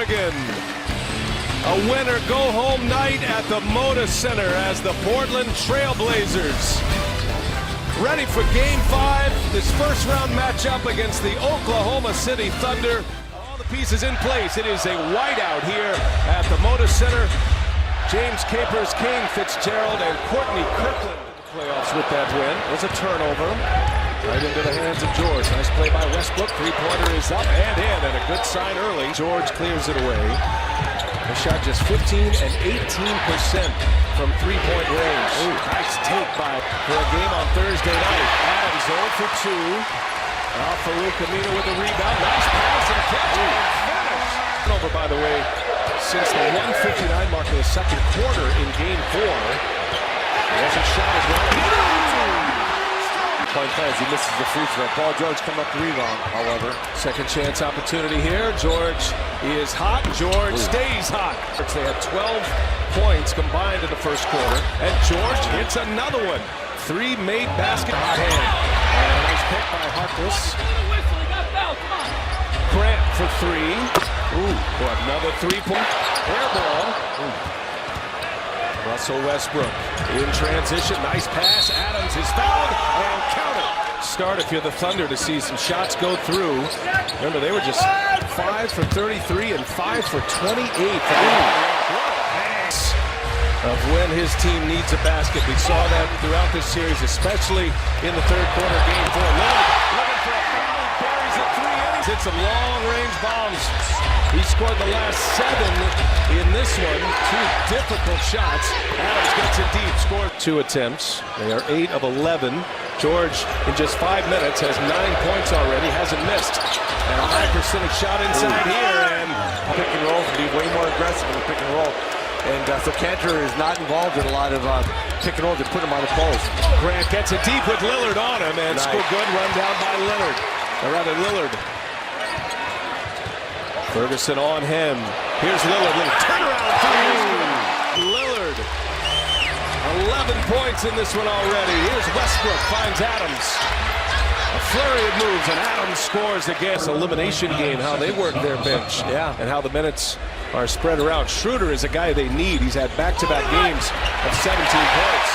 Oregon. A winner go-home night at the Moda Center as the Portland Trailblazers ready for Game 5, this first-round matchup against the Oklahoma City Thunder. All the pieces in place. It is a whiteout here at the Moda Center. James Capers, Kane Fitzgerald, and Courtney Kirkland. Playoffs with that win. It was a turnover. Right into the hands of George. Nice play by Westbrook. Three-pointer is up and in, and a good sign early. George clears it away. The shot just 15 and 18% from three-point range. Ooh, nice take for a game on Thursday night. Adams 0 for 2. Farouk Amina with the rebound. Nice pass and catch. Finish. Over, by the way, since the 1:59 mark of the second quarter in Game 4. There's a shot as well. Point pass, he misses the free throw. Paul George come up the rebound, however. Second chance opportunity here. George is hot. George stays hot. They had 12 points combined in the first quarter. And George hits another one. Three made basket. Hot hand. And a nice pick by Harkless. Grant for three. Ooh, another three-point. Air ball. Russell Westbrook in transition. Nice pass. Adams is fouled and counted. Start if you're the Thunder to see some shots go through. Remember, they were just 5 for 33 and 5 for 28. Of when his team needs a basket. We saw that throughout this series, especially in the third quarter, Game 4. Lillard looking for a foul. Buries it 3 innings. Hit some long-range bombs. He scored the last 7 in this one. 2 difficult shots. Adams gets it deep. Scored 2 attempts. They are 8 of 11. George, in just 5 minutes, has 9 points already. Hasn't missed. And a high percentage shot inside here. And pick and roll can be way more aggressive in the pick and roll. And so Cantor is not involved in a lot of pick and roll to put him on the post. Grant gets it deep with Lillard on him. And scored good run down by Lillard. Or rather, Lillard. Ferguson on him. Here's Lillard. Little turnaround three. Lillard. 11 points in this one already. Here's Westbrook. Finds Adams. A flurry of moves, and Adams scores again. Elimination game, how they work their bench. Yeah. And how the minutes are spread around. Schroeder is a guy they need. He's had back-to-back games of 17 points.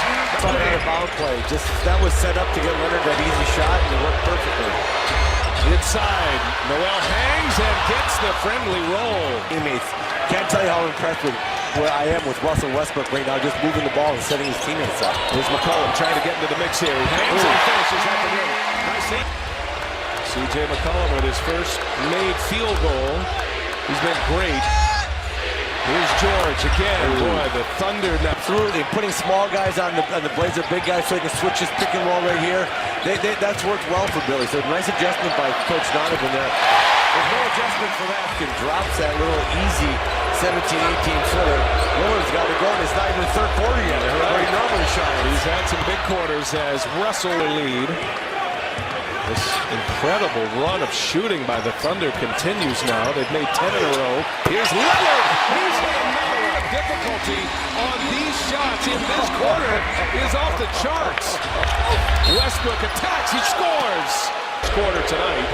Foul play. Just that was set up to get Leonard that easy shot, and it worked perfectly. Inside, Noel hangs and gets the friendly roll. Teammates, can't tell you how impressed with where I am with Russell Westbrook right now, just moving the ball and setting his teammates up. Here's McCollum trying to get into the mix here. He hangs and finishes at the rim. Nice hit. C.J. McCollum with his first made field goal. He's been great. Here's George again. Boy, the Thunder now absolutely putting small guys on the Blazer, big guys, so he can switch his pick and roll right here. That's worked well for Billy. So nice adjustment by Coach Donovan there. There's no adjustment for that. He drops that little easy 17-18 footer. Lillard's got to go, and it's not even the third quarter yet. Where he normally shines. He's had some big quarters as Russell lead. This incredible run of shooting by the Thunder continues now. They've made 10 in a row. Here's Lillard. He's had another one of difficulty on these shots in this quarter is off the charts. Westbrook attacks. He scores. Quarter tonight.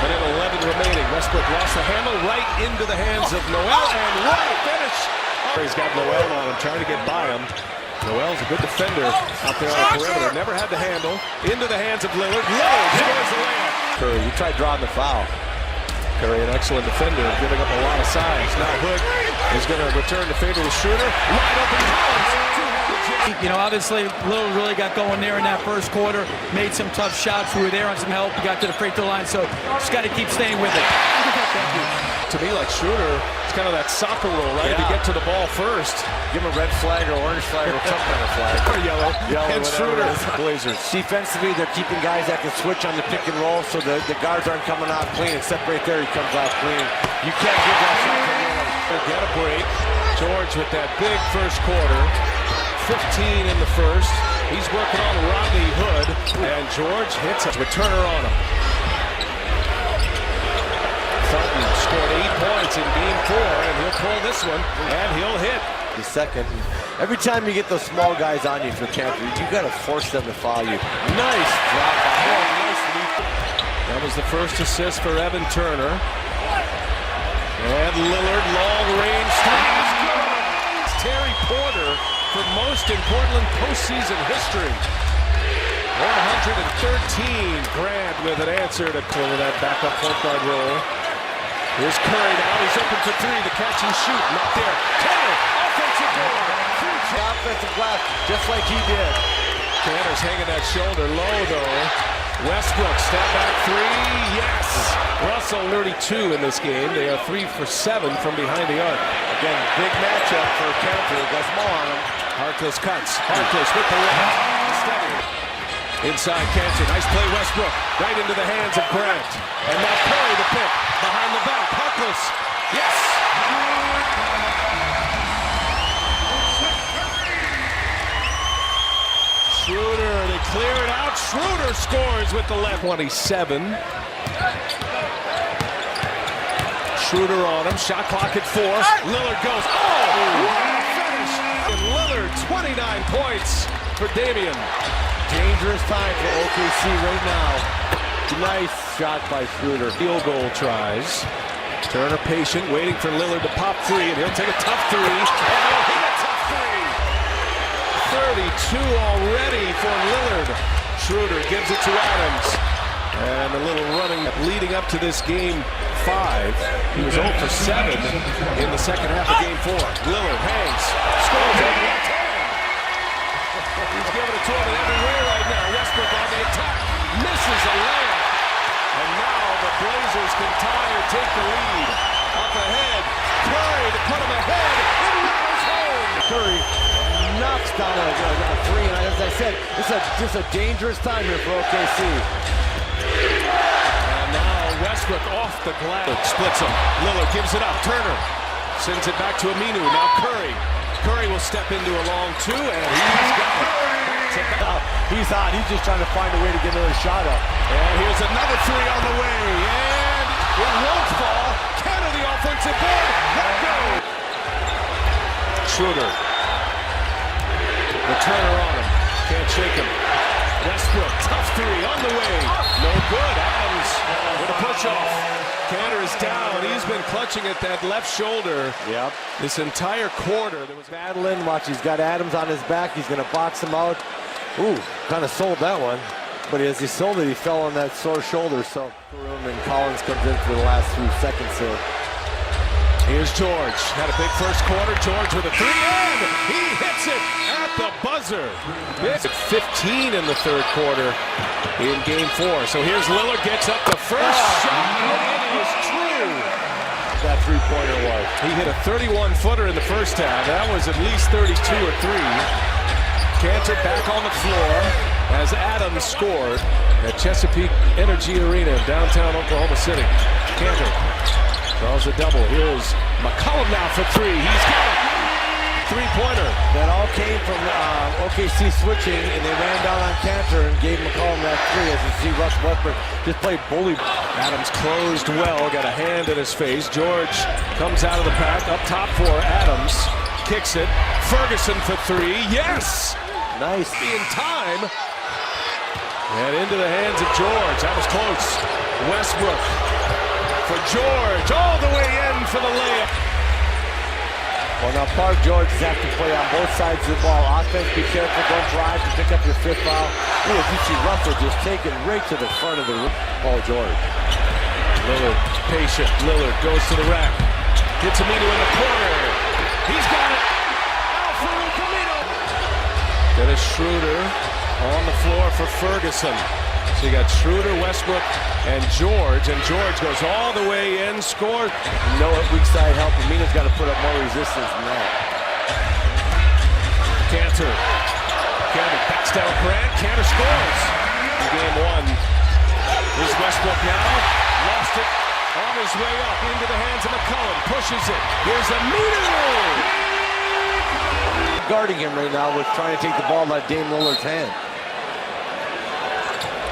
Minute 11 remaining. Westbrook lost the handle right into the hands of Noel, and what a finish. He's got Noel on him, trying to get by him. Noel's a good defender out there on the perimeter. Never had the handle. Into the hands of Lillard. Lillard scores the layup. Curry, you tried drawing the foul. Curry, an excellent defender, giving up a lot of size. Now Hood is going to return the favor with Schroeder. Wide open. You know, obviously, Lillard really got going there in that first quarter. Made some tough shots. We were there on some help. We got to the free throw line, so just got to keep staying with it. Thank you. To me, like Schroeder, it's kind of that soccer rule, right? Yeah. To get to the ball first. Give him a red flag or orange flag or some kind of flag. Or yellow. And Schroeder. Blazers. Defensively, they're keeping guys that can switch on the pick and roll, so the guards aren't coming out clean. Except right there, he comes out clean. You can't give that shot to Lillard. Get a break. George with that big first quarter. 15 in the first. He's working on Rodney Hood. And George hits a returner on him. Thornton scored 8 points in Game 4, and he'll pull this one, and he'll hit. The second. Every time you get those small guys on you for Cantor, you got to force them to foul you. Nice drop. Oh, nice leap. That was the first assist for Evan Turner. And Lillard, long range three is good. Terry Porter for most in Portland postseason history. 113. Grant with an answer to clear that backup point guard role. Here's Curry now. He's open for three. The catch and shoot. Not there. Tanner, offensive board. Offensive glass, just like he did. Tanner's hanging that shoulder low, though. Westbrook, step back three. Yes. Russell, 32 in this game. They are 3 for 7 from behind the arc. Again, big matchup for Cantor. Got small on him. Harkless cuts. Harkless with the left. Steady. Inside Cantor. Nice play, Westbrook. Right into the hands of Grant. And now Curry the pick. Behind the back. Harkless. Yes. Schroeder, they clear it out. Schroeder scores with the left. 27. Schroeder on him. Shot clock at 4. Lillard goes. Oh! What a finish! And Lillard, 29 points for Damian. Dangerous time for OKC right now. Nice shot by Schroeder. Field goal tries. Turner patient, waiting for Lillard to pop three, and he'll take a tough three. And he'll hit a tough three. 32 already for Lillard. Schroeder gives it to Adams. And a little running leading up to this game 5. He was 0 for 7 in the second half of game 4. Lillard hangs, scores on the left hand. He's giving it to him in every way right now. Westbrook on the attack, misses a layup. And now the Blazers can tie or take the lead. Up ahead, Curry to put him ahead. And Rattles home. Curry knocks down a three, and as I said, this is a dangerous time here for OKC. And now Westbrook off the glass. Splits him. Lillard gives it up. Turner sends it back to Aminu. Now Curry. Curry will step into a long two, and he's got it. He's hot. He's just trying to find a way to get another shot up. And here's another three on the way. And it won't fall. Cantor the offensive board. Let go. Schroeder. The Turner on him. Can't shake him. Westbrook, tough three on the way. No good. Adams with a push-off. Cantor is down. He's been clutching at that left shoulder. Yep. This entire quarter. There was battling. Watch, he's got Adams on his back. He's going to box him out. Ooh, kind of sold that one. But as he sold it, he fell on that sore shoulder. So, and Collins comes in for the last few seconds here. Here's George. Had a big first quarter. George with a three, and he hits it at the buzzer. It's 15 in the third quarter in game 4. So here's Lillard, gets up the first shot, and it is true. That three-pointer was. He hit a 31-footer in the first half. That was at least 32 or 3. Cantor back on the floor as Adams scored at Chesapeake Energy Arena in downtown Oklahoma City. Cantor draws a double. Here's McCollum now for 3. He's got it. Three-pointer. That all came from OKC switching, and they ran down on Cantor and gave McCollum that 3. As you see, Russ Westbrook just played bully. Adams closed well, got a hand in his face. George comes out of the pack, up top for Adams. Kicks it. Ferguson for 3. Yes! Nice. In time. And into the hands of George. That was close. Westbrook for George. All the way in for the layup. Well, now Park George has to play on both sides of the ball. Offense, be careful. Don't drive to pick up your 5th foul. Ooh, you see Russell just taking right to the front of the Paul George. Lillard, patient. Lillard goes to the rack. Gets Aminu in the corner. He's got it. Al-Farouq Aminu. Dennis Schroeder on the floor for Ferguson. So you got Schroeder, Westbrook, and George goes all the way in, scores. No weak side help. Amina's got to put up more resistance than that. Cantor backs down Grant. Cantor scores in game 1. Here's Westbrook now. Lost it on his way up into the hands of McCollum. Pushes it. Here's Aminu. Guarding him right now was trying to take the ball out of Dame Lillard's hand.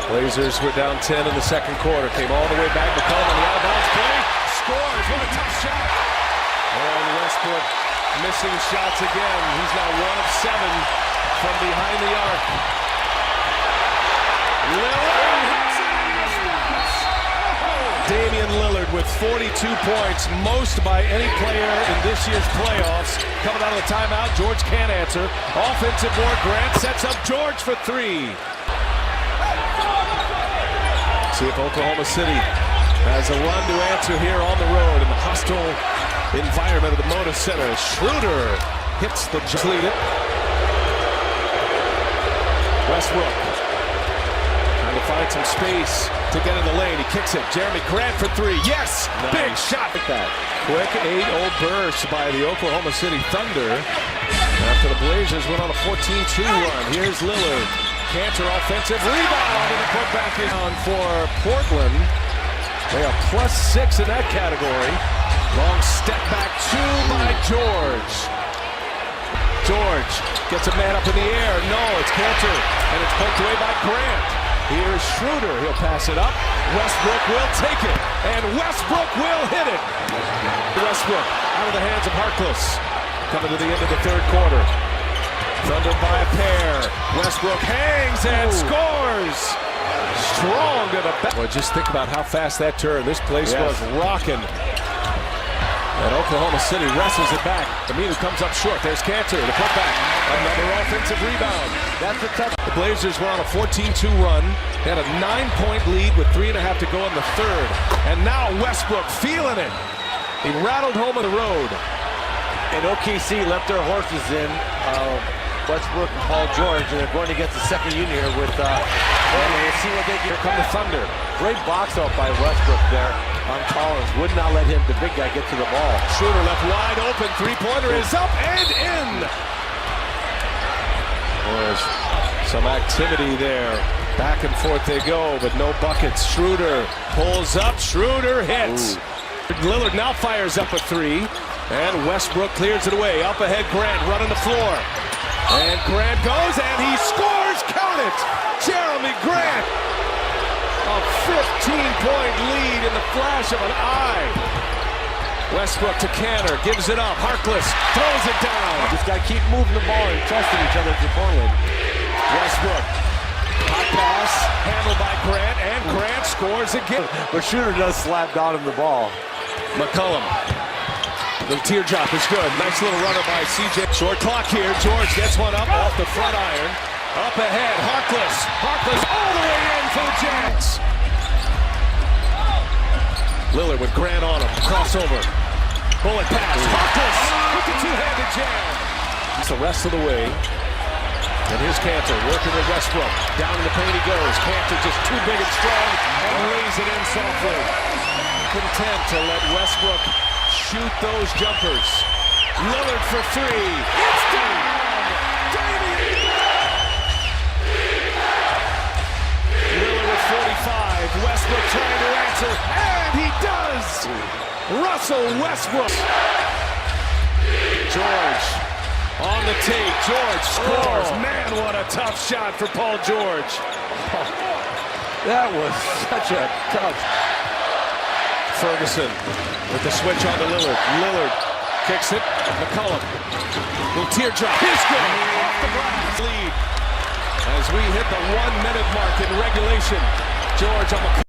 Blazers were down 10 in the second quarter. Came all the way back. McCollum on the out-of-bounds play. Scores. What a tough shot. And Westbrook missing shots again. He's now 1 of 7 from behind the arc. Lillard hits it. Damian Lillard with with 42 points, most by any player in this year's playoffs. Coming out of the timeout, George can't answer. Offensive board, Grant sets up George for three. See if Oklahoma City has a run to answer here on the road in the hostile environment of the Moda Center. Schroeder hits the lead it. Westbrook trying to find some space to get in the lane. He kicks it. Jeremy Grant for three. Yes! Nice. Big shot at that. Quick 8-0 burst by the Oklahoma City Thunder after the Blazers went on a 14-2 run. Here's Lillard. Cantor offensive rebound, and the putback is on for Portland. They are +6 in that category. Long step back two by George. George gets a man up in the air. No, it's Cantor, and it's poked away by Grant. Here's Schroeder. He'll pass it up. Westbrook will take it, and Westbrook will hit it. Westbrook out of the hands of Harkless. Coming to the end of the third quarter. Thunder by a pair. Westbrook hangs and scores. Strong to the back. Well, just think about how fast that turned. This place was rocking. And Oklahoma City wrestles it back. Aminu comes up short. There's Cantor, the putback. Another offensive rebound. That's a tough. The Blazers went on a 14-2 run. They had a 9-point lead with 3.5 to go in the third. And now Westbrook feeling it. He rattled home on the road. And OKC left their horses in. Westbrook and Paul George, and they're going against the second unit here with we'll see what they get. Here come the Thunder. Great box out by Westbrook there on Collins. Would not let him, the big guy, get to the ball. Schroeder left wide open. Three-pointer is up and in. There's some activity there. Back and forth they go, but no buckets. Schroeder pulls up. Schroeder hits. Lillard now fires up a three. And Westbrook clears it away. Up ahead, Grant running the floor. And Grant goes, and he scores! Count it! Jeremy Grant! A 15-point lead in the flash of an eye. Westbrook to Cantor, gives it up. Harkless throws it down. Just got to keep moving the ball and trusting each other to Portland. Westbrook. Hot pass, handled by Grant, and Grant scores again. But Schroeder does slap down him the ball. McCollum. The teardrop is good. Nice little runner by CJ. Short clock here. George gets one up off the front iron. Up ahead. Harkless. Harkless all the way in for the Jazz. Lillard with Grant on him. Crossover. Bullet pass. Harkless with the two-handed jam. It's the rest of the way. And here's Cantor working with Westbrook. Down in the paint he goes. Cantor just too big and strong and lays it in softly. Content to let Westbrook shoot those jumpers. Lillard for three. It's down. Lillard with 45. Westbrook trying to answer, and he does. Russell Westbrook. George on the tape. George scores. Man, what a tough shot for Paul George. That was such a tough. Ferguson with the switch on to Lillard. Lillard kicks it. McCollum. Little teardrop. He's good. Off the glass. Lead as we hit the 1-minute mark in regulation. George on McCollum.